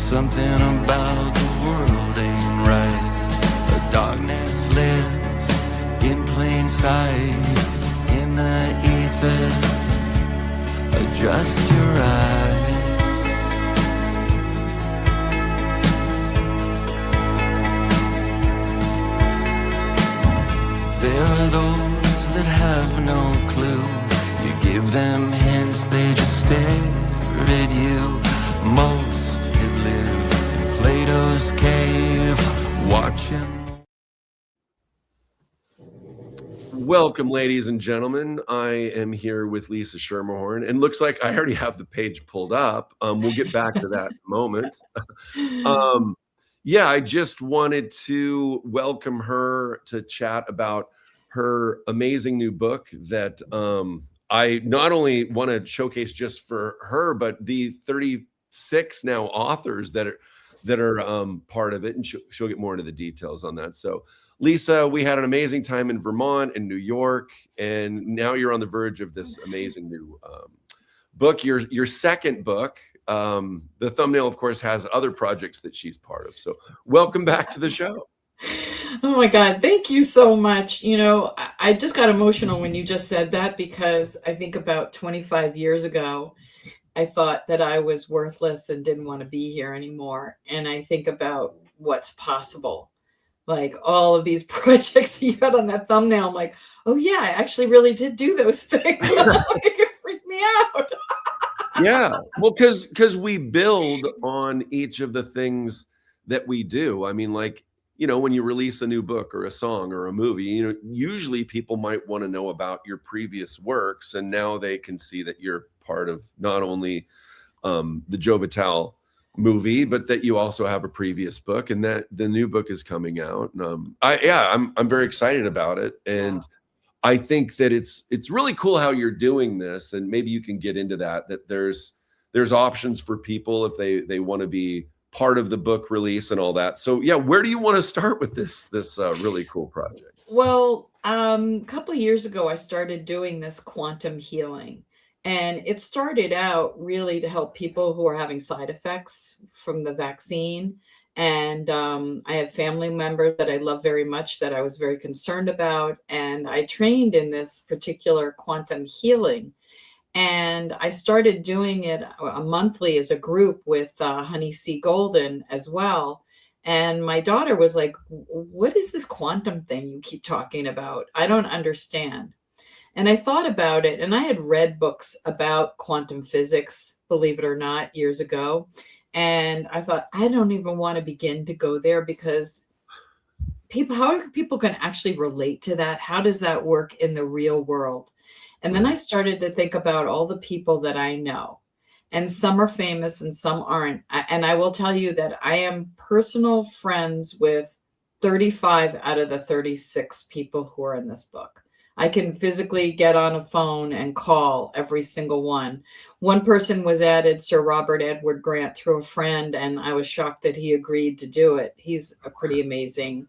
Something about the world ain't right. The darkness lives in plain sight. In the ether, adjust your eyes. There are those that have no clue. You give them hints, they just stare at you. Most had lived in Plato's cave, watching. Welcome, ladies and gentlemen. I am here with Lisa Schermerhorn, and looks like I already have the page pulled up. We'll get back to that in a moment. Yeah, I just wanted to welcome her to chat about her amazing new book that I not only want to showcase just for her, but the 36 now authors that are part of it, and she'll get more into the details on that. So, Lisa, we had an amazing time in Vermont and New York, and now you're on the verge of this amazing new book, your second book. The thumbnail, of course, has other projects that she's part of. So welcome back to the show. Oh my God, thank you so much. You know, I just got emotional when you just said that, because I think about 25 years ago, I thought that I was worthless and didn't want to be here anymore. And I think about what's possible. Like all of these projects you had on that thumbnail, I'm like, oh yeah, I actually really did do those things. It freaked me out. Yeah, well, because we build on each of the things that we do. I mean, like, you know, when you release a new book or a song or a movie, you know, usually people might want to know about your previous works, and now they can see that you're part of not only the Joe Vitale movie, but that you also have a previous book, and that the new book is coming out. I'm very excited about it, and I think that it's really cool how you're doing this, and maybe you can get into that there's options for people if they want to be part of the book release and all that. So yeah, where do you want to start with this really cool project? Well, a couple of years ago, I started doing this quantum healing. And it started out really to help people who are having side effects from the vaccine. And I have family members that I love very much that I was very concerned about. And I trained in this particular quantum healing. And I started doing it monthly as a group with Honey C. Golden as well. And my daughter was like, what is this quantum thing you keep talking about? I don't understand. And I thought about it, and I had read books about quantum physics, believe it or not, years ago. And I thought, I don't even want to begin to go there, because how people can actually relate to that? How does that work in the real world? And then I started to think about all the people that I know. And some are famous and some aren't. And I will tell you that I am personal friends with 35 out of the 36 people who are in this book. I can physically get on a phone and call every single one. One person was added, Sir Robert Edward Grant, through a friend, and I was shocked that he agreed to do it. He's a pretty amazing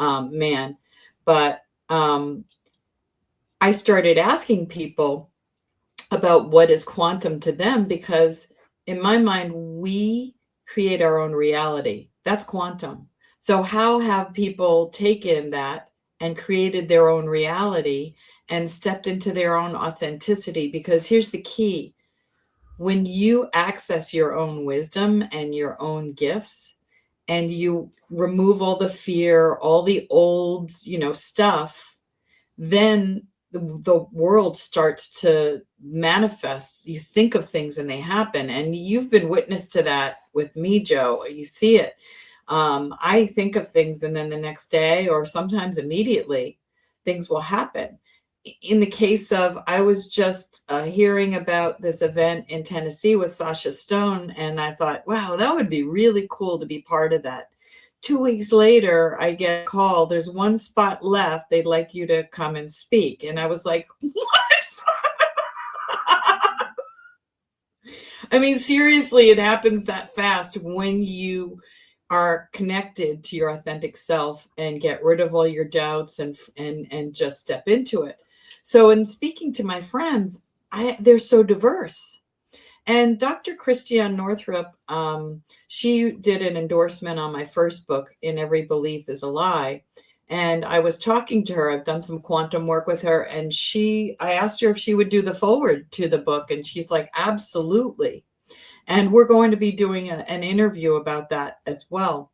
man. But I started asking people about what is quantum to them, because in my mind, we create our own reality. That's quantum. So how have people taken that and created their own reality and stepped into their own authenticity? Because here's the key. When you access your own wisdom and your own gifts, and you remove all the fear, all the old, stuff, then the world starts to manifest. You think of things and they happen. And you've been witness to that with me, Joe. You see it. I think of things, and then the next day, or sometimes immediately, things will happen. In the case of, I was just hearing about this event in Tennessee with Sasha Stone, and I thought, wow, that would be really cool to be part of that. 2 weeks later, I get a call, there's one spot left, they'd like you to come and speak. And I was like, what? I mean, seriously, it happens that fast when you are connected to your authentic self and get rid of all your doubts and just step into it. So in speaking to my friends, they're so diverse. And Dr. Christiane Northrup, she did an endorsement on my first book, In Every Belief is a Lie. And I was talking to her. I've done some quantum work with her. And I asked her if she would do the forward to the book. And she's like, absolutely. And we're going to be doing an interview about that as well.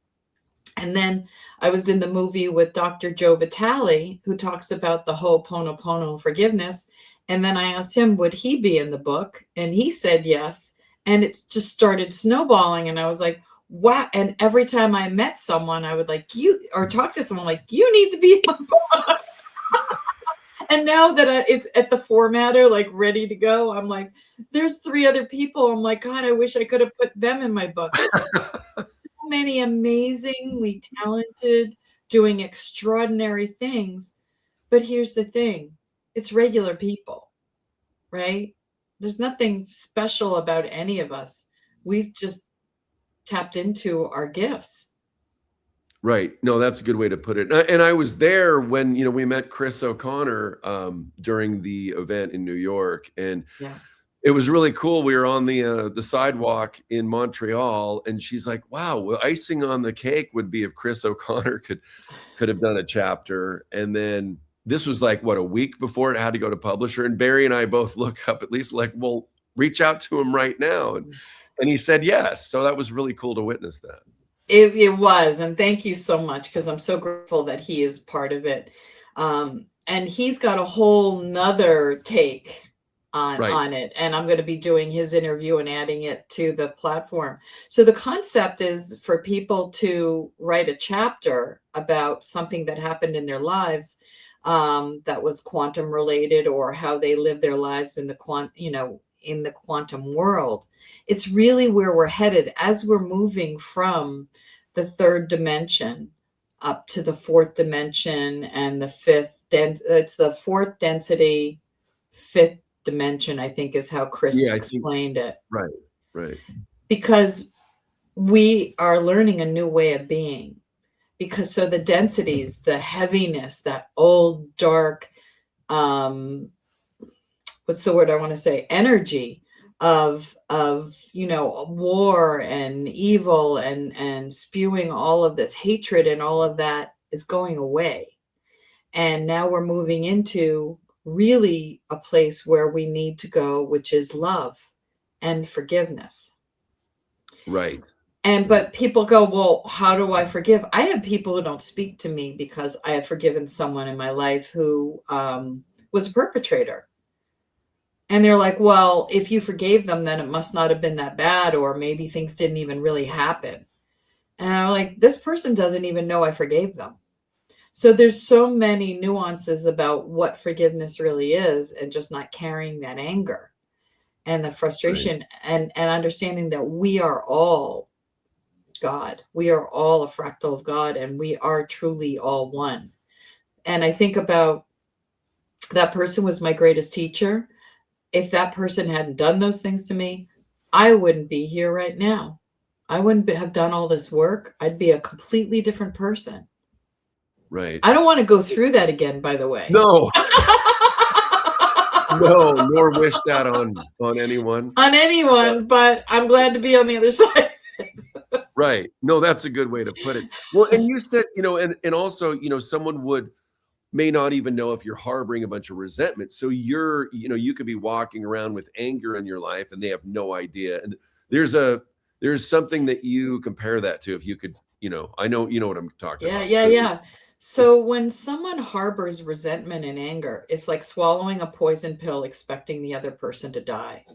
And then I was in the movie with Dr. Joe Vitale, who talks about the Ho'oponopono forgiveness. And then I asked him, would he be in the book? And he said yes. And it just started snowballing. And I was like, wow. And every time I met someone, I would or talk to someone like, you need to be in my book. And now that it's at the formatter, like ready to go, I'm like, there's 3 other people. I'm like, God, I wish I could have put them in my book. So many amazingly talented, doing extraordinary things. But here's the thing. It's regular people, right? There's nothing special about any of us. We've just tapped into our gifts. Right. No, that's a good way to put it. And I was there when, we met Chris O'Connor during the event in New York, and it was really cool. We were on the sidewalk in Montreal, and she's like, wow, well, icing on the cake would be if Chris O'Connor could have done a chapter. And then this was like, what, a week before it had to go to publisher. And Barry and I both look up at least like, well, reach out to him right now. And he said yes. So that was really cool to witness that. It was. And thank you so much, because I'm so grateful that he is part of it. And he's got a whole nother take on it. And I'm going to be doing his interview and adding it to the platform. So the concept is for people to write a chapter about something that happened in their lives that was quantum related, or how they live their lives in the in the quantum world. It's really where we're headed as we're moving from the 3rd dimension up to the 4th dimension and the 5th. It's the 4th density, 5th dimension, I think is how Chris explained it. Right. Because we are learning a new way of being. So the densities, the heaviness, that old dark, what's the word I want to say? Energy of war and evil and spewing all of this hatred, and all of that is going away. And now we're moving into really a place where we need to go, which is love and forgiveness. Right. But people go, well, how do I forgive? I have people who don't speak to me because I have forgiven someone in my life who was a perpetrator. And they're like, well, if you forgave them, then it must not have been that bad, or maybe things didn't even really happen. And I'm like, this person doesn't even know I forgave them. So there's so many nuances about what forgiveness really is, and just not carrying that anger and the frustration, and understanding that we are all God. We are all a fractal of God, and we are truly all one. And I think about that person was my greatest teacher. If that person hadn't done those things to me, I wouldn't be here right now. I wouldn't have done all this work. I'd be a completely different person. Right. I don't want to go through that again, by the way. No. No, nor wish that on anyone. On anyone, but I'm glad to be on the other side. Right. No, that's a good way to put it. Well, and you said, and also, someone may not even know if you're harboring a bunch of resentment. So you could be walking around with anger in your life and they have no idea. And there's something that you compare that to. If you could, I know, what I'm talking about. Yeah. So when someone harbors resentment and anger, it's like swallowing a poison pill, expecting the other person to die.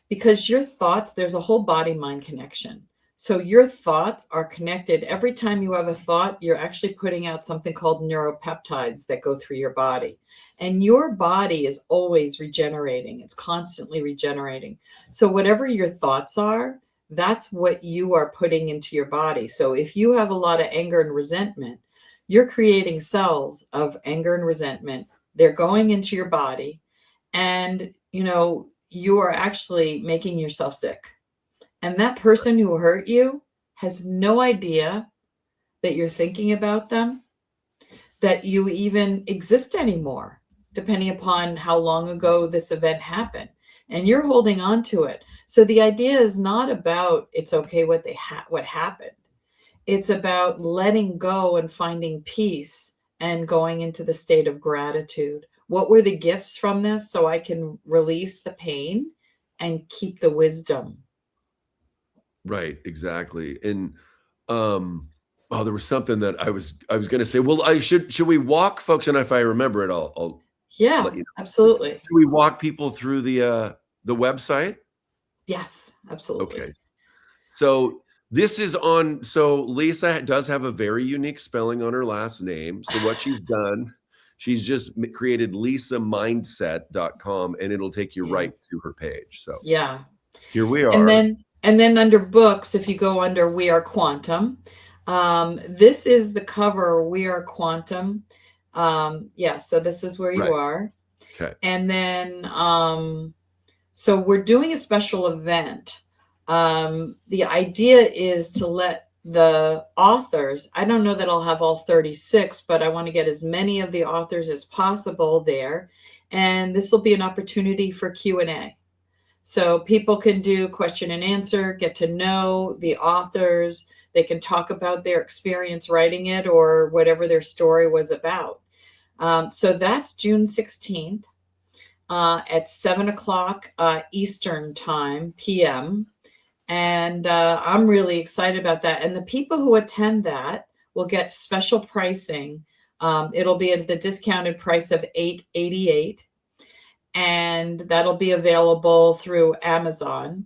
Because your thoughts, there's a whole body-mind connection. So your thoughts are connected. Every time you have a thought, you're actually putting out something called neuropeptides that go through your body. And your body is always regenerating. It's constantly regenerating. So whatever your thoughts are, that's what you are putting into your body. So if you have a lot of anger and resentment, you're creating cells of anger and resentment. They're going into your body, and you are actually making yourself sick. And that person who hurt you has no idea that you're thinking about them, that you even exist anymore, depending upon how long ago this event happened. and you're holding on to it. So the idea is not about it's okay what what happened. It's about letting go and finding peace and going into the state of gratitude. What were the gifts from this so I can release the pain and keep the wisdom? Right, exactly. And oh, there was something that I was going to say. Well, I should we walk folks, and if I remember it, I'll let Yeah, you know. absolutely. Should we walk people through the website? Yes, absolutely. Okay. So this is on. So Lisa does have a very unique spelling on her last name. So what she's done, she's just created lisamindset.com, and it'll take you Yeah. right to her page. So Yeah. here we And are. then under books, if you go under We Are Quantum, this is the cover, We Are Quantum. Yeah, so this is where you Right. are. Okay. And then, so we're doing a special event. The idea is to let the authors, I don't know that I'll have all 36, but I want to get as many of the authors as possible there. And this will be an opportunity for Q&A. So people can do question and answer, get to know the authors. They can talk about their experience writing it or whatever their story was about. So that's June 16th at 7 o'clock Eastern time, PM. And I'm really excited about that. And the people who attend that will get special pricing. It'll be at the discounted price of $888. And that'll be available through Amazon.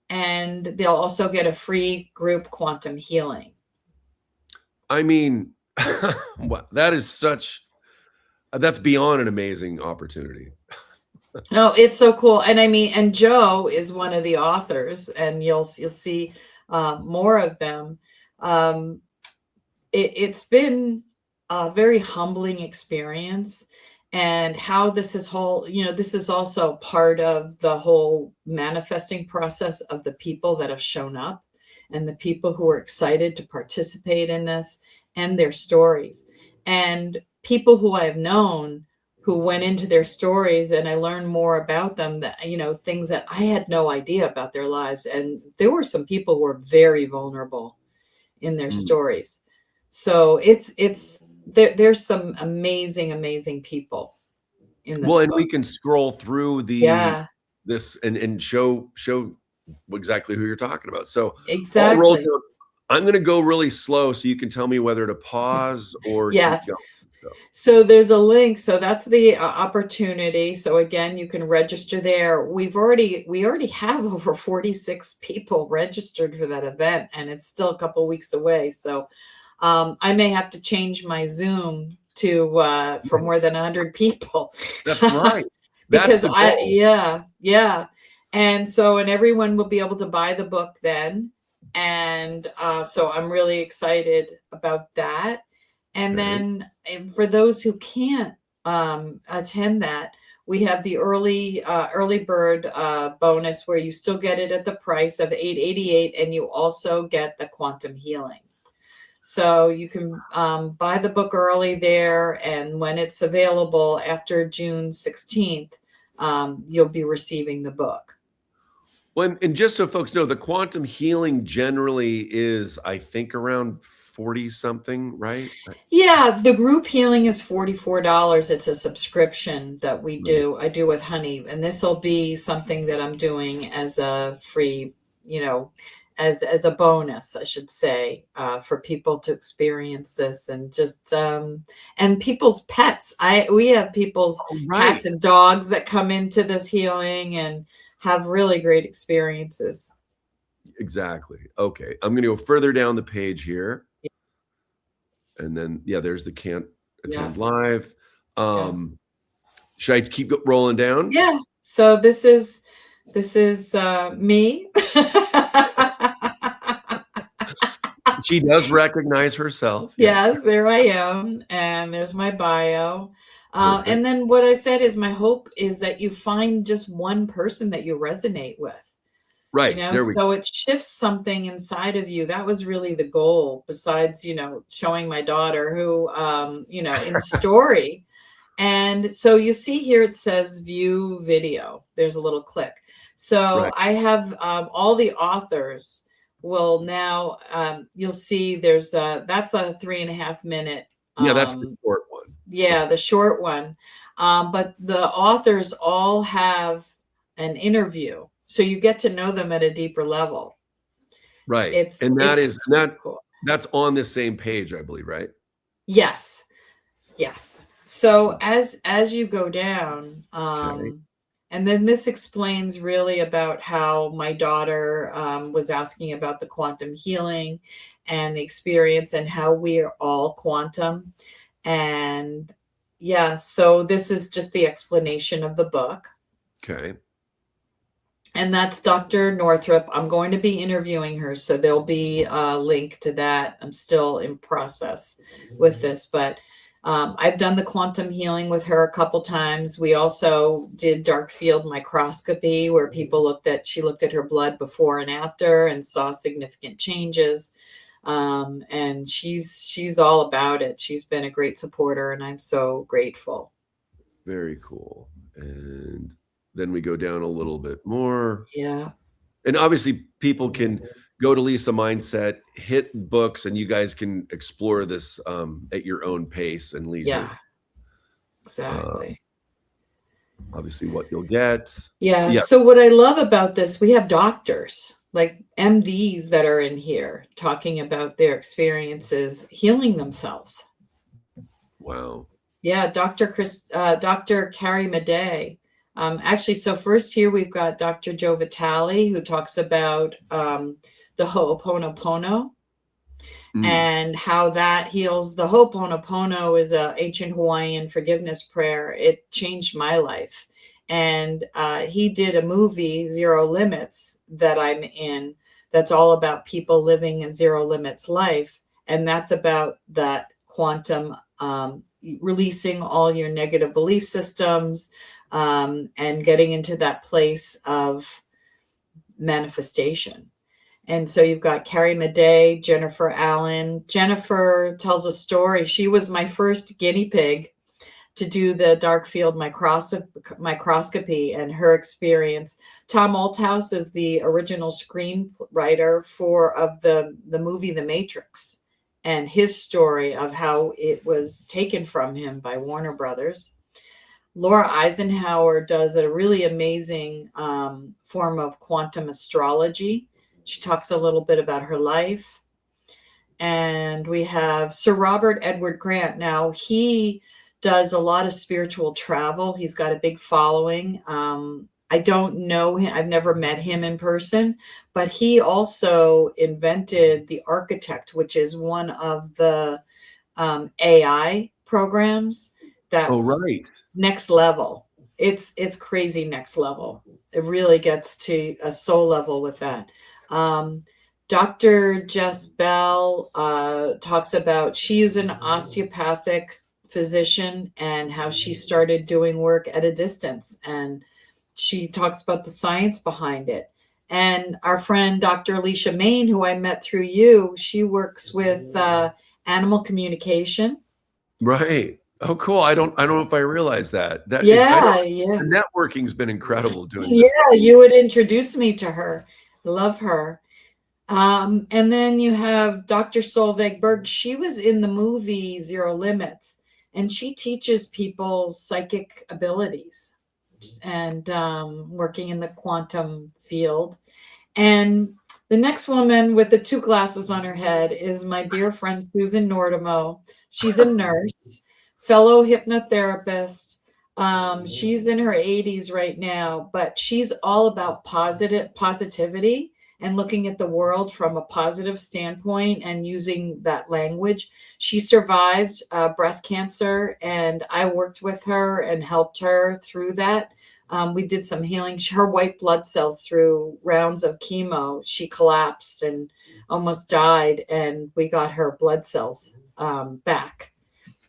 And they'll also get a free group quantum healing. I mean, that is that's beyond an amazing opportunity. Oh, it's so cool. And I mean, and Joe is one of the authors, and you'll see more of them. It's been a very humbling experience. And how this is this is also part of the whole manifesting process of the people that have shown up and the people who are excited to participate in this and their stories. And people who I've known who went into their stories, and I learned more about them, that, things that I had no idea about their lives. And there were some people who were very vulnerable in their stories. So there's some amazing people in this and book. we can scroll through this and show exactly who you're talking about. So exactly. I'm going to go really slow so you can tell me whether to pause or keep going. So there's a link. So that's the opportunity. So again, you can register there. We already have over 46 people registered for that event, and it's still a couple weeks away. So I may have to change my Zoom to for more than 100 people. That's right. Because yeah. And so, and everyone will be able to buy the book then. And so I'm really excited about that. And then for those who can't attend that, we have the early bird bonus where you still get it at the price of $888, and you also get the quantum healing. So you can buy the book early there, and when it's available after June 16th, you'll be receiving the book. Well, and just so folks know, the quantum healing generally is, I think, around 40 something, right? Yeah, the group healing is $44. It's a subscription that we do. I do with Honey, and this will be something that I'm doing as a free, as a bonus, I should say, for people to experience this, and just and people's pets. We have people's cats and dogs that come into this healing and have really great experiences. Exactly. Okay, I'm going to go further down the page here. And then, there's the can't attend live. Should I keep rolling down? Yeah. So this is me. She does recognize herself. Yes, there I am. And there's my bio. And then what I said is my hope is that you find just one person that you resonate with. Right. So it shifts something inside of you. That was really the goal, besides, showing my daughter who, in story, And so you see here, it says view video. There's a little click. So Right. I have all the authors will now, you'll see there's that's a 3.5 minute. Yeah, that's the short one. Yeah, the short one. But the authors all have an interview. So you get to know them at a deeper level. Right. It's And it's super that cool. that's on the same page, I believe, right? Yes. Yes. So as you go down, Okay. and then this explains really about how my daughter was asking about the quantum healing and the experience and how we are all quantum. And yeah, so this is just the explanation of the book. Okay. And that's Dr. Northrup. I'm going to be interviewing her, so there'll be a link to that. I'm still in process with this, but I've done the quantum healing with her a couple times. We also did dark field microscopy where she looked at her blood before and after and saw significant changes. And she's all about it. She's been a great supporter, and I'm so grateful. Very cool. And then we go down a little bit more. Yeah. And obviously people can go to Lisa Mindset, hit books, and you guys can explore this at your own pace and leisure. Yeah. Exactly. Obviously what you'll get. Yeah. Yeah. So what I love about this, we have doctors like MDs that are in here talking about their experiences healing themselves. Wow. Yeah, Dr. Carrie Madej. Actually, so first here we've got Dr. Joe Vitale, who talks about the Ho'oponopono and how that heals. The Ho'oponopono is an ancient Hawaiian forgiveness prayer. It changed my life. And he did a movie, Zero Limits, that I'm in, that's all about people living a zero limits life. And that's about that quantum, releasing all your negative belief systems, and getting into that place of manifestation. And so you've got Carrie Madej, Jennifer Allen. Jennifer tells a story. She was my first guinea pig to do the dark field microscopy and her experience. Tom Althouse is the original screenwriter of the movie The Matrix, and his story of how it was taken from him by Warner Brothers. Laura Eisenhower does a really amazing form of quantum astrology. She talks a little bit about her life. And we have Sir Robert Edward Grant. Now, he does a lot of spiritual travel. He's got a big following. I don't know him. I've never met him in person, but he also invented the Architect, which is one of the AI programs that's right. next level. It's crazy next level. It really gets to a soul level with that. Dr. Jess Bell talks about, she's an osteopathic physician and how she started doing work at a distance. And she talks about the science behind it. And our friend, Dr. Alicia Main, who I met through you, she works with animal communication. Right. Oh, cool. I don't know if I realized that. Yeah. The networking's been incredible doing this. Yeah, you would introduce me to her. Love her. And then you have Dr. Solveig Berg. She was in the movie Zero Limits, and she teaches people psychic abilities and working in the quantum field. And the next woman with the two glasses on her head is my dear friend, Susan Nordemo. She's a nurse, fellow hypnotherapist. She's in her 80s right now, but she's all about positivity and looking at the world from a positive standpoint and using that language. She survived breast cancer, and I worked with her and helped her through that. We did some healing. Her white blood cells, through rounds of chemo, she collapsed and almost died, and we got her blood cells back.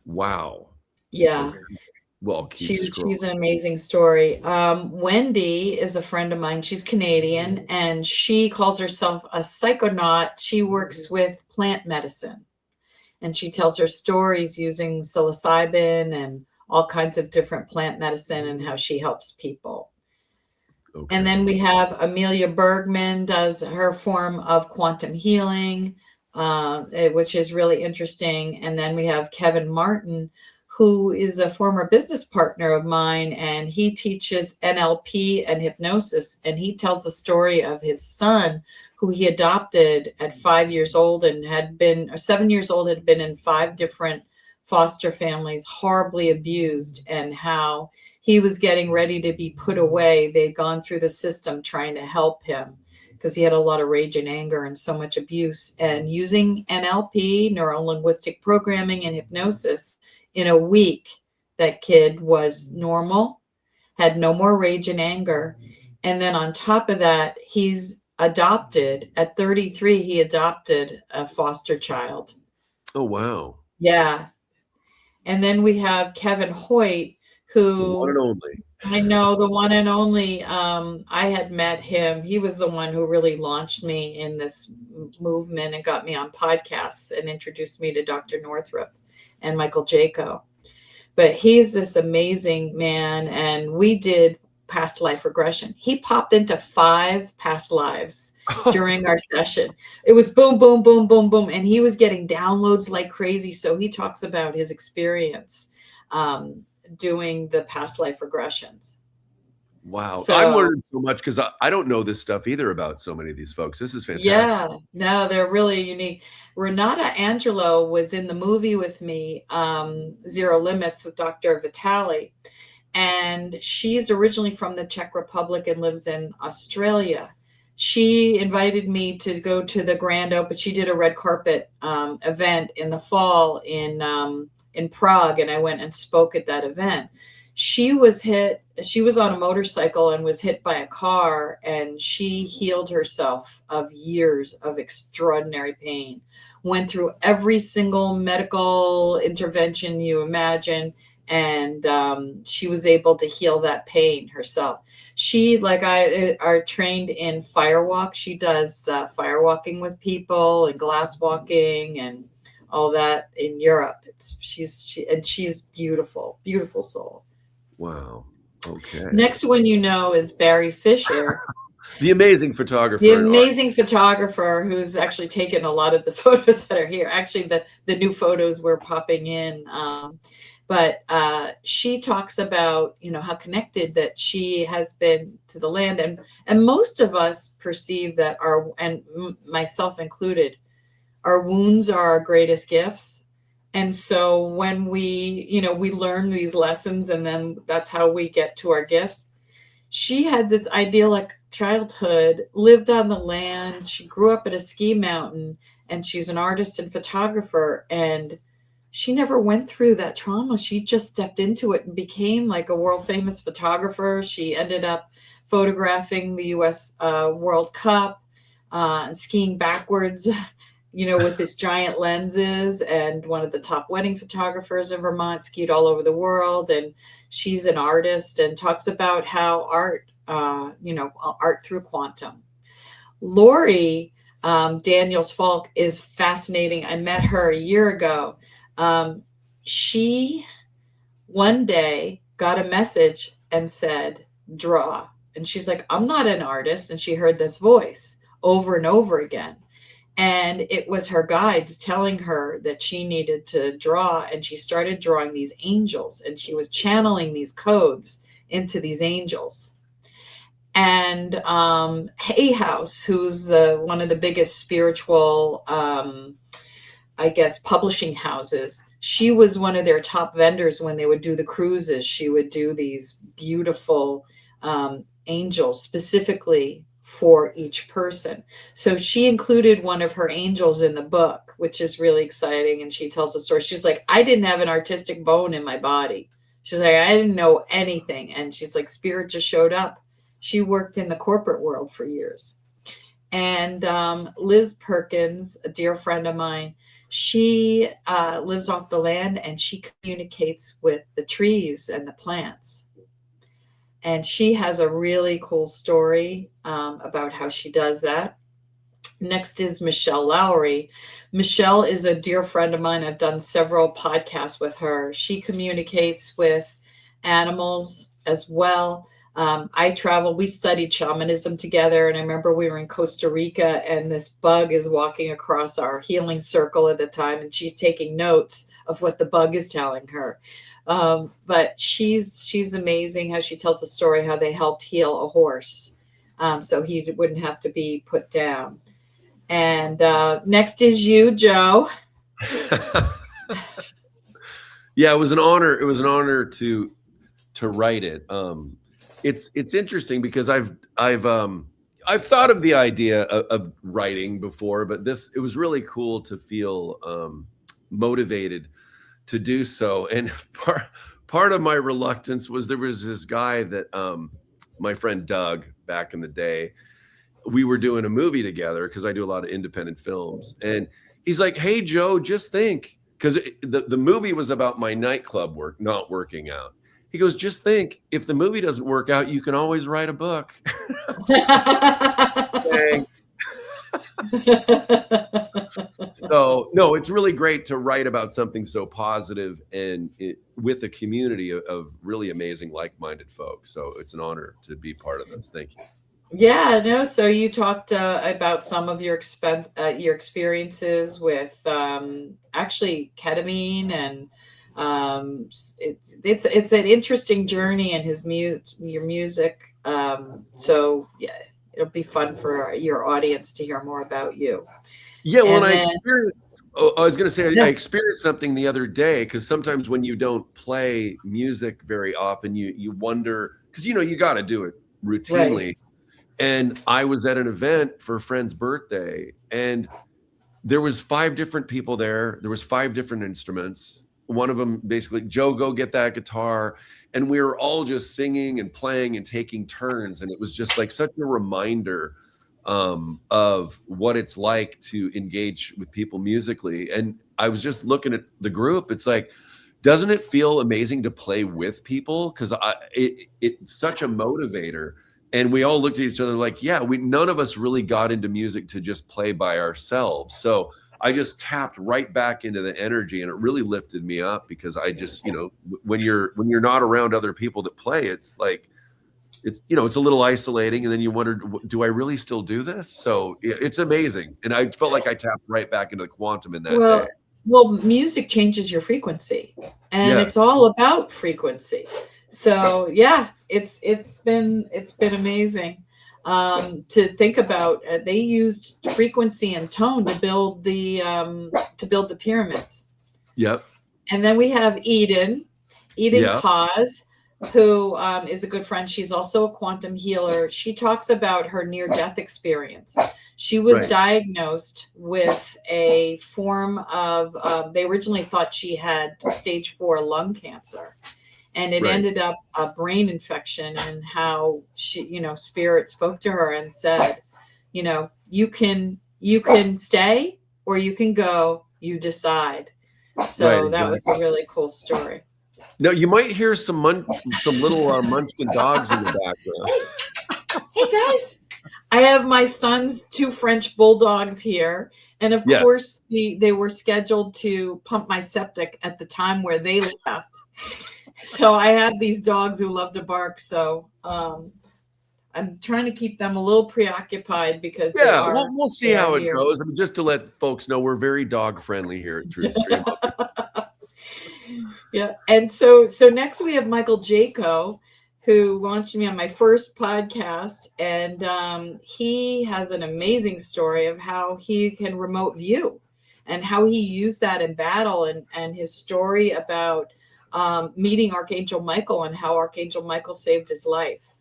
Wow. Yeah. Okay. Well, she's an amazing story. Wendy is a friend of mine. She's Canadian, and she calls herself a psychonaut. She works with plant medicine, and she tells her stories using psilocybin and all kinds of different plant medicine and how she helps people. Okay. And then we have Amelia Bergman does her form of quantum healing, which is really interesting. And then we have Kevin Martin, who is a former business partner of mine, and he teaches NLP and hypnosis. And he tells the story of his son, who he adopted at 5 years old and had been, or 7 years old, had been in 5 different foster families, horribly abused, and how he was getting ready to be put away. They'd gone through the system trying to help him because he had a lot of rage and anger and so much abuse. And using NLP, neuro-linguistic programming, and hypnosis, in a week, that kid was normal, had no more rage and anger. And then on top of that, he's adopted. At 33, he adopted a foster child. Oh, wow. Yeah. And then we have Kevin Hoyt, who, The one and only. I know, the one and only. I had met him. He was the one who really launched me in this movement and got me on podcasts and introduced me to Dr. Northrup and Michael Jaco. But he's this amazing man, and we did past life regression. He popped into 5 past lives during our session. It was boom, boom, boom, boom, boom. And he was getting downloads like crazy. So he talks about his experience doing the past life regressions. Wow. So, I'm learning so much because I don't know this stuff either about so many of these folks. This is fantastic. yeah, no, they're really unique. Renata Angelo was in the movie with me, Zero Limits, with Dr. Vitali. And she's originally from the Czech Republic and lives in Australia. She invited me to go to the grand open. She did a red carpet event in the fall in Prague, and I went and spoke at that event. She was on a motorcycle and was hit by a car, and she healed herself of years of extraordinary pain, went through every single medical intervention you imagine, and she was able to heal that pain herself. She, like I, are trained in firewalk. She does firewalking with people and glass walking and all that in Europe. She's beautiful, beautiful soul. Wow. Okay. Next one you know is Barry Fisher. The amazing photographer. The amazing photographer who's actually taken a lot of the photos that are here. Actually, the new photos were popping in. But she talks about, how connected that she has been to the land. And most of us perceive that myself included, our wounds are our greatest gifts. And so when we learn these lessons, and then that's how we get to our gifts. She had this idyllic childhood, lived on the land. She grew up at a ski mountain, and she's an artist and photographer. And she never went through that trauma. She just stepped into it and became like a world famous photographer. She ended up photographing the US World Cup, skiing backwards, with this giant lenses, and one of the top wedding photographers in Vermont, skied all over the world. And she's an artist and talks about how art, art through quantum. Lori Daniels Falk is fascinating. I met her a year ago. She one day got a message and said, draw. And she's like, I'm not an artist. And she heard this voice over and over again. And it was her guides telling her that she needed to draw. And she started drawing these angels, and she was channeling these codes into these angels. And Hay House, who's one of the biggest spiritual publishing houses. She was one of their top vendors when they would do the cruises. She would do these beautiful angels specifically for each person. So she included one of her angels in the book, which is really exciting. And she tells the story. She's like, I didn't have an artistic bone in my body. She's like, I didn't know anything. And she's like, spirit just showed up. She worked in the corporate world for years. And Liz Perkins, a dear friend of mine, she lives off the land, and she communicates with the trees and the plants. And she has a really cool story about how she does that. Next is Michelle Lowry. Michelle is a dear friend of mine. I've done several podcasts with her. She communicates with animals as well. I travel, we studied shamanism together. And I remember we were in Costa Rica and this bug is walking across our healing circle at the time. And she's taking notes of what the bug is telling her. But she's amazing how she tells the story, how they helped heal a horse. So he wouldn't have to be put down. And next is you, Joe. Yeah, it was an honor. It was an honor to write it. It's interesting because I've thought of the idea of writing before, but it was really cool to feel motivated to do so. And part of my reluctance was there was this guy that my friend Doug back in the day. We were doing a movie together because I do a lot of independent films. And he's like, hey, Joe, just think, because the movie was about my nightclub work, not working out. He goes, just think, if the movie doesn't work out, you can always write a book. So, no, it's really great to write about something so positive and with a community of really amazing, like-minded folks. So it's an honor to be part of this. Thank you. Yeah, no. So you talked about some of your experiences with actually ketamine, and it's an interesting journey in your music. So yeah, it'll be fun for your audience to hear more about you. Yeah, well, I was going to say, I experienced something the other day, because sometimes when you don't play music very often, you wonder, because you got to do it routinely. Right. And I was at an event for a friend's birthday, and there was 5 different people there. There was 5 different instruments. One of them basically, Joe, go get that guitar. And we were all just singing and playing and taking turns. And it was just like such a reminder of what it's like to engage with people musically. And I was just looking at the group. It's like, doesn't it feel amazing to play with people? Because it's such a motivator. And we all looked at each other like, yeah, none of us really got into music to just play by ourselves. So I just tapped right back into the energy, and it really lifted me up, because I just, when you're not around other people that play, it's like, it's a little isolating, and then you wonder, do I really still do this? So it's amazing. And I felt like I tapped right back into the quantum in that day. Well, music changes your frequency, and It's all about frequency. So yeah, it's been amazing to think about. They used frequency and tone to build the pyramids. Yep. And then we have Eden Cause, who is a good friend. She's also a quantum healer. She talks about her near-death experience. She was diagnosed with a form of, they originally thought she had stage 4 lung cancer. And it ended up a brain infection, and how she, spirit spoke to her and said, you can stay or you can go, you decide. So that was a really cool story. Now you might hear some little munchkin dogs in the background. Hey guys, I have my son's 2 French bulldogs here. And of course they were scheduled to pump my septic at the time where they left. So I have these dogs who love to bark. So I'm trying to keep them a little preoccupied, because we'll see how it goes. I mean, just to let folks know, we're very dog friendly here at Truth Stream. Yeah, and so next we have Michael Jaco, who launched me on my first podcast, and he has an amazing story of how he can remote view, and how he used that in battle, and his story about meeting Archangel Michael and how Archangel Michael saved his life.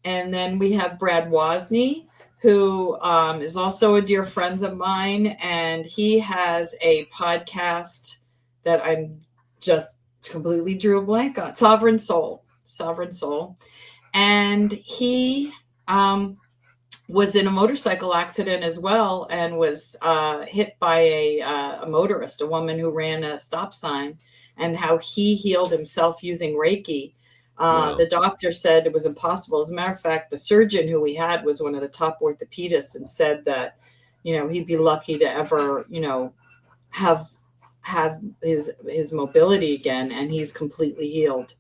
And then we have Brad Wozni, who is also a dear friend of mine, and he has a podcast that I'm just completely drew a blank on, Sovereign Soul. And he was in a motorcycle accident as well, and was hit by a motorist, a woman who ran a stop sign, and how he healed himself using Reiki. Wow. The doctor said it was impossible. As a matter of fact, the surgeon who we had was one of the top orthopedists and said that, he'd be lucky to ever, have his mobility again, and he's completely healed.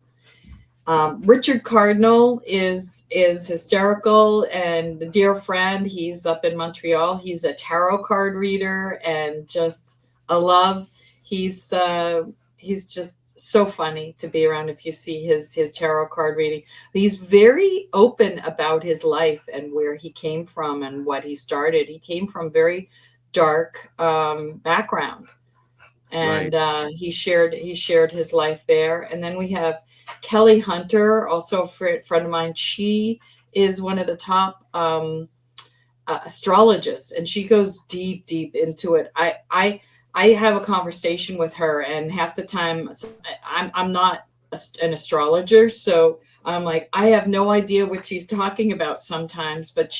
Richard Cardinal is hysterical and a dear friend. He's up in Montreal. He's a tarot card reader and just a love. He's just so funny to be around if you see his tarot card reading. He's very open about his life and where he came from and what he started. He came from very dark background, and he shared his life there. And then we have Kelly Hunter, also a friend of mine. She is one of the top astrologists, and she goes deep into it. I have a conversation with her, and half the time I'm not an astrologer, so I'm like, I have no idea what she's talking about sometimes, but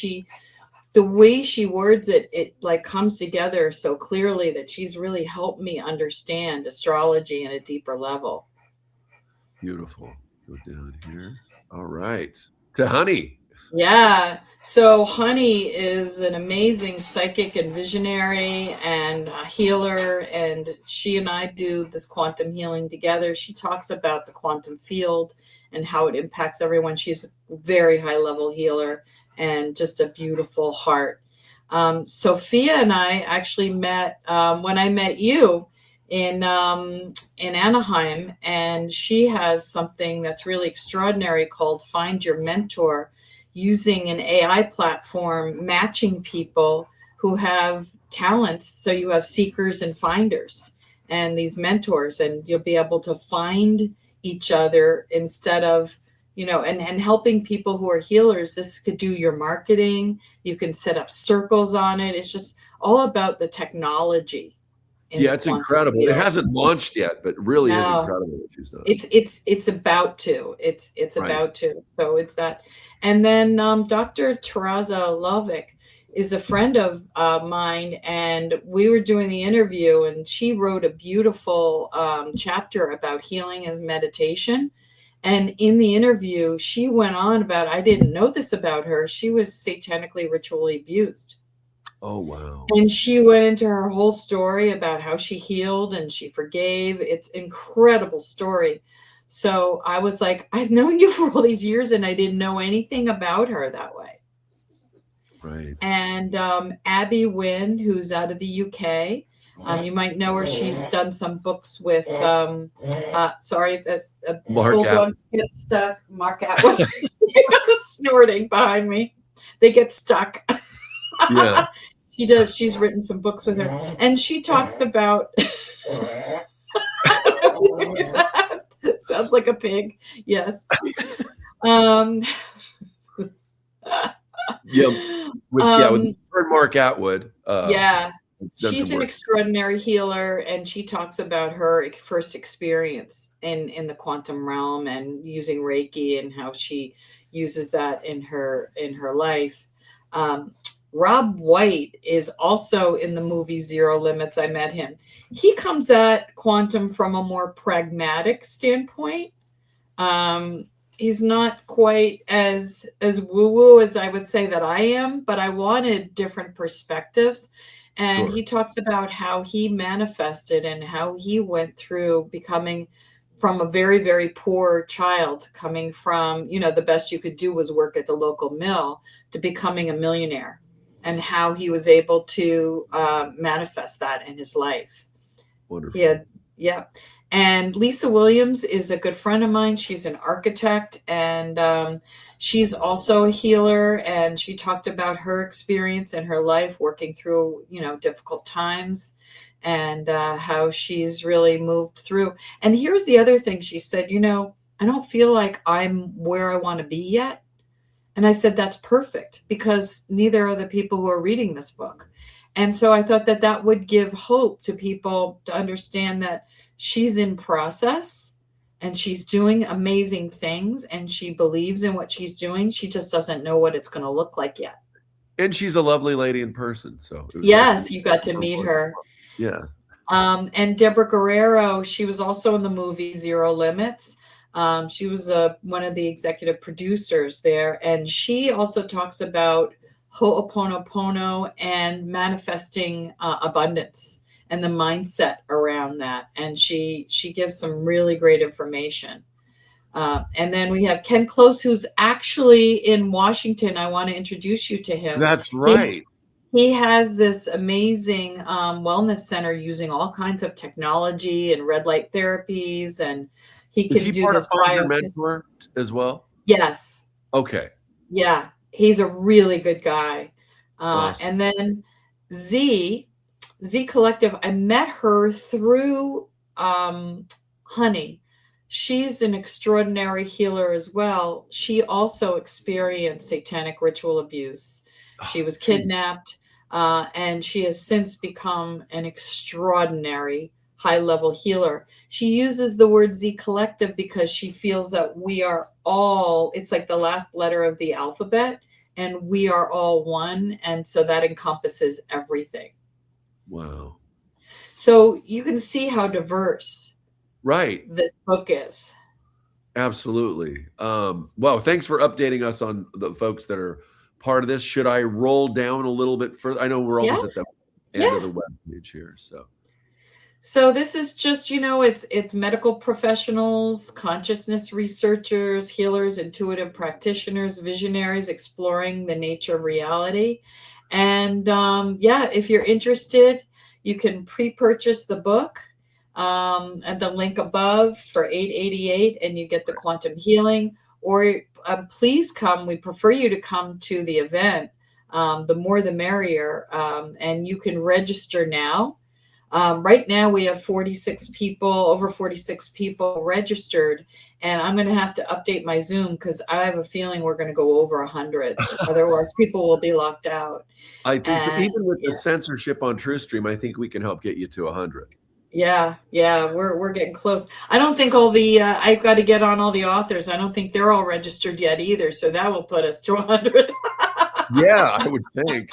the way she words it, it like comes together so clearly that she's really helped me understand astrology at a deeper level. Beautiful. Go down here. All right. To Honey. Yeah. So Honey is an amazing psychic and visionary and a healer, and she and I do this quantum healing together. She talks about the quantum field and how it impacts everyone. She's a very high level healer and just a beautiful heart. Sophia and I actually met when I met you in Anaheim, and she has something that's really extraordinary called Find Your Mentor, using an AI platform, matching people who have talents. So you have seekers and finders and these mentors, and you'll be able to find each other instead of, and helping people who are healers. This could do your marketing. You can set up circles on it. It's just all about the technology. Yeah, it's incredible. It hasn't launched yet, but really is incredible what she's done. It's about to. It's about to. So it's that. And then Dr. Teraza Lovick is a friend of mine, and we were doing the interview, and she wrote a beautiful chapter about healing and meditation. And in the interview, she went on about, I didn't know this about her, she was satanically ritually abused. Oh, wow. And she went into her whole story about how she healed and she forgave. It's an incredible story. So I was like, I've known you for all these years and I didn't know anything about her that way. Right. And Abby Wynn, who's out of the UK, you might know her. She's done some books with, bulldogs get stuck. Mark Atwood snorting behind me. They get stuck. Yeah. She does. She's written some books with her, and she talks about. Sounds like a pig. Yes. With Mark Atwood. Yeah. She's an extraordinary healer, and she talks about her first experience in the quantum realm and using Reiki and how she uses that in her life. Rob White is also in the movie Zero Limits. I met him. He comes at quantum from a more pragmatic standpoint. He's not quite as woo-woo as I would say that I am, but I wanted different perspectives. And he talks about how he manifested and how he went through becoming from a very, very poor child, coming from, the best you could do was work at the local mill, to becoming a millionaire, and how he was able to manifest that in his life. Wonderful. Yeah. And Lisa Williams is a good friend of mine. She's an architect, and she's also a healer. And she talked about her experience and her life working through, difficult times, and how she's really moved through. And here's the other thing she said, I don't feel like I'm where I want to be yet. And I said, that's perfect, because neither are the people who are reading this book. And so I thought that would give hope to people to understand that she's in process and she's doing amazing things and she believes in what she's doing. She just doesn't know what it's going to look like yet. And she's a lovely lady in person. So yes, you got to meet her. Yes. And Deborah Guerrero, she was also in the movie Zero Limits. She was one of the executive producers there, and she also talks about Ho'oponopono and manifesting abundance and the mindset around that. And she gives some really great information. And then we have Ken Close, who's actually in Washington. I want to introduce you to him. That's right. He has this amazing wellness center using all kinds of technology and red light therapies, and he Is can he do part this of Find Your Mentor as well? Yes. Okay. Yeah, he's a really good guy. Awesome. And then Z Collective, I met her through Honey. She's an extraordinary healer as well. She also experienced satanic ritual abuse. She was kidnapped, and she has since become an extraordinary high-level healer. She uses the word Z Collective because she feels that we are all, it's like the last letter of the alphabet, and we are all one, and so that encompasses everything. Wow. So you can see how diverse this book is. Absolutely. Well, thanks for updating us on the folks that are part of this. Should I roll down a little bit further? I know we're almost at the end of the web page here. So this is just, it's medical professionals, consciousness researchers, healers, intuitive practitioners, visionaries exploring the nature of reality. And if you're interested, you can pre-purchase the book at the link above for $8.88, and you get the quantum healing. Or please come. We prefer you to come to the event. The more the merrier. And you can register now. Right now we have over 46 people registered, and I'm going to have to update my Zoom because I have a feeling we're going to go over 100. Otherwise, people will be locked out. I think so. Even with the censorship on TrueStream, I think we can help get you to 100. Yeah, we're getting close. I don't think all the I've got to get on all the authors. I don't think they're all registered yet either, so that will put us to 100. Yeah, I would think.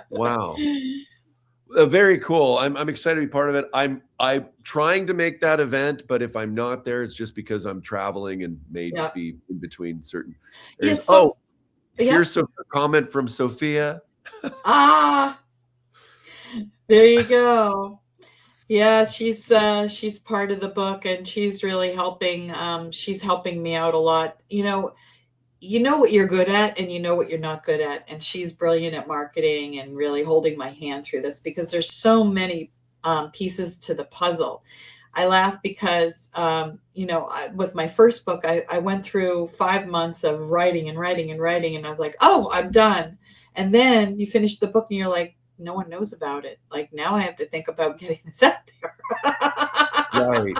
Wow. Very cool. I'm excited to be part of it. I'm trying to make that event, but if I'm not there, it's just because I'm traveling and may be in between certain areas. Here's a comment from Sophia. There you go. Yeah, she's part of the book, and she's really helping. She's helping me out a lot. You know what you're good at, and you know what you're not good at. And she's brilliant at marketing and really holding my hand through this because there's so many pieces to the puzzle. I laugh because, with my first book, I went through 5 months of writing, and I was like, oh, I'm done. And then you finish the book and you're like, no one knows about it. Like, now I have to think about getting this out there. Right.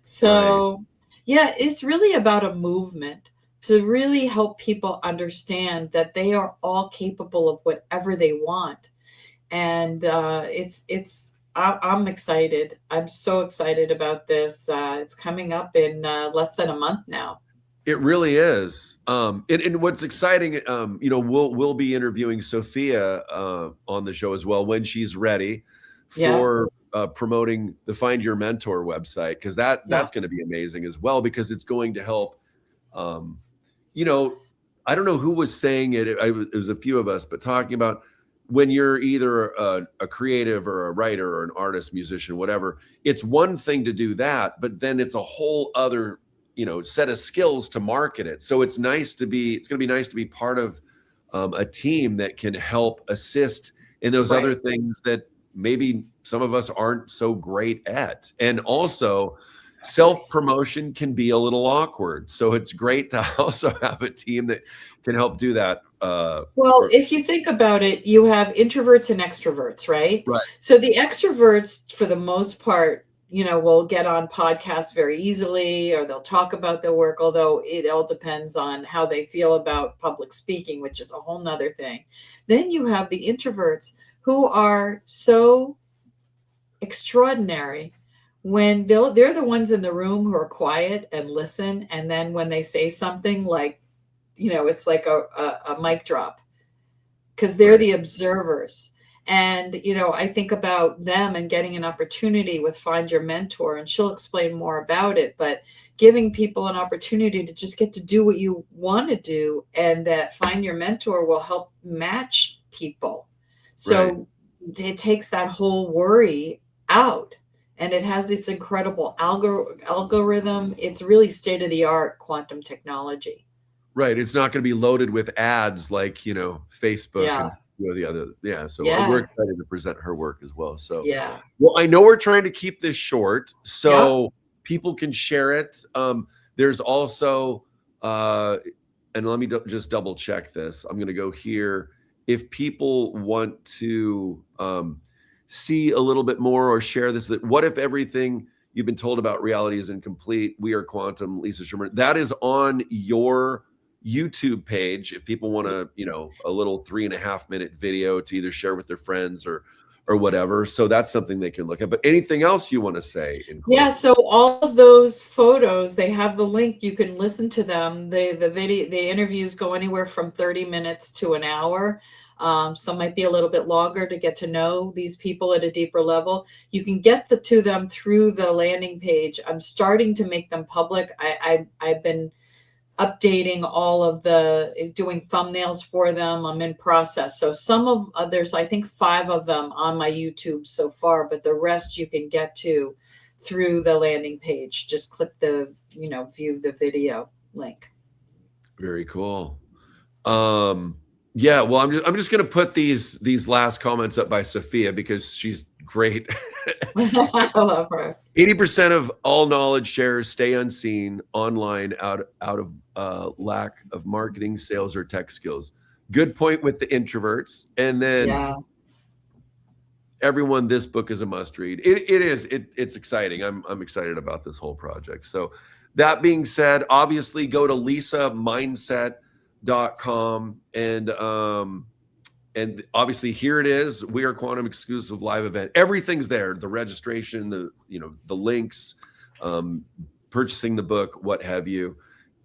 So, yeah, it's really about a movement to really help people understand that they are all capable of whatever they want. And I'm excited. I'm so excited about this. It's coming up in less than a month now. It really is. And what's exciting, we'll be interviewing Sophia on the show as well when she's ready for promoting the Find Your Mentor website, because that's going to be amazing as well, because it's going to help. I don't know who was saying it. It was a few of us, but talking about when you're either a creative or a writer or an artist, musician, whatever, it's one thing to do that, but then it's a whole other set of skills to market it. So it's going to be nice to be part of a team that can help assist in those other things that maybe some of us aren't so great at. And also, self-promotion can be a little awkward. So it's great to also have a team that can help do that. If you think about it, you have introverts and extroverts, right? Right. So the extroverts, for the most part, will get on podcasts very easily, or they'll talk about their work, although it all depends on how they feel about public speaking, which is a whole nother thing. Then you have the introverts who are so extraordinary when they're the ones in the room who are quiet and listen. And then when they say something, like, it's like a mic drop, because they're the observers. And, I think about them and getting an opportunity with Find Your Mentor, and she'll explain more about it, but giving people an opportunity to just get to do what you want to do, and that Find Your Mentor will help match people. So it takes that whole worry out, and it has this incredible algorithm. It's really state-of-the-art quantum technology. Right. It's not going to be loaded with ads like, Facebook Yeah. and the other. Yeah. So Yeah. we're excited to present her work as well. So, Yeah. well, I know we're trying to keep this short so people can share it. There's also, and let me just double check this. I'm going to go here. If people want to see a little bit more or share this, that what if everything you've been told about reality is incomplete? We are quantum, Lisa Schermerhorn. That is on your YouTube page. If people want to, a little 3.5-minute video to either share with their friends or whatever. So that's something they can look at. But anything else you want to say? Yeah. So all of those photos, they have the link. You can listen to them. The interviews go anywhere from 30 minutes to an hour. Some might be a little bit longer to get to know these people at a deeper level. You can get to them through the landing page. I'm starting to make them public. I've been updating all of doing thumbnails for them. I'm in process. So there's, I think 5 of them on my YouTube so far, but the rest you can get to through the landing page. Just click the, view the video link. Very cool. Yeah, well, I'm just going to put these last comments up by Sophia because she's great. I love her. 80% of all knowledge sharers stay unseen online out of lack of marketing, sales, or tech skills. Good point with the introverts. And then everyone, this book is a must read. It's exciting. I'm excited about this whole project. So that being said, obviously go to lisamindset.com and obviously here it is. We Are Quantum exclusive live event. Everything's there. The registration, the links, purchasing the book, what have you.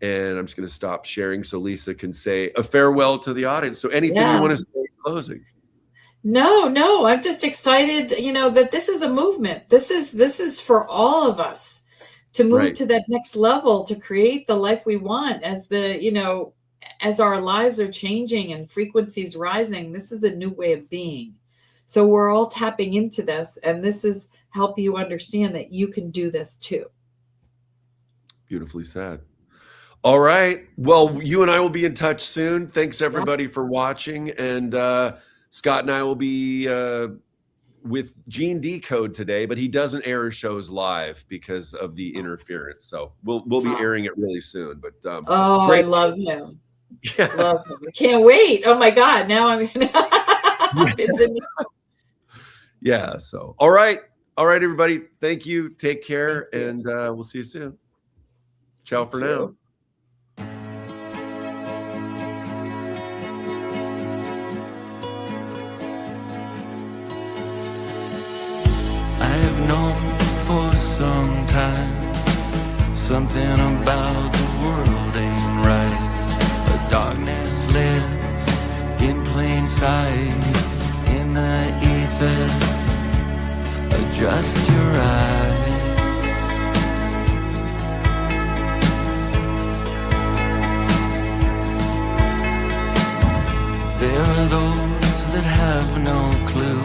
And I'm just going to stop sharing so Lisa can say a farewell to the audience. So anything you want to say in closing? No, I'm just excited, that this is a movement. This is for all of us to move to that next level, to create the life we want as our lives are changing and frequencies rising. This is a new way of being. So we're all tapping into this, and this is help you understand that you can do this too. Beautifully said. All right. Well, you and I will be in touch soon. Thanks everybody for watching. And Scott and I will be with Gene Decode today, but he doesn't air his shows live because of the interference. So we'll be airing it really soon. But I love him. Yeah. Love him. I can't wait. Oh my God. Now I'm yeah. So all right, everybody. Thank you. Take care, and we'll see you soon. Ciao for now. I have known for some time something about the world ain't right. The darkness lives in plain sight. In the ether, adjust your eyes. There are those that have no clue.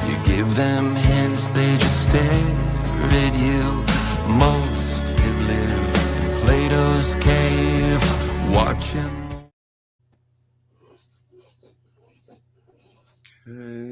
You give them hints, they just stare at you. Most have lived in Plato's cave, watching.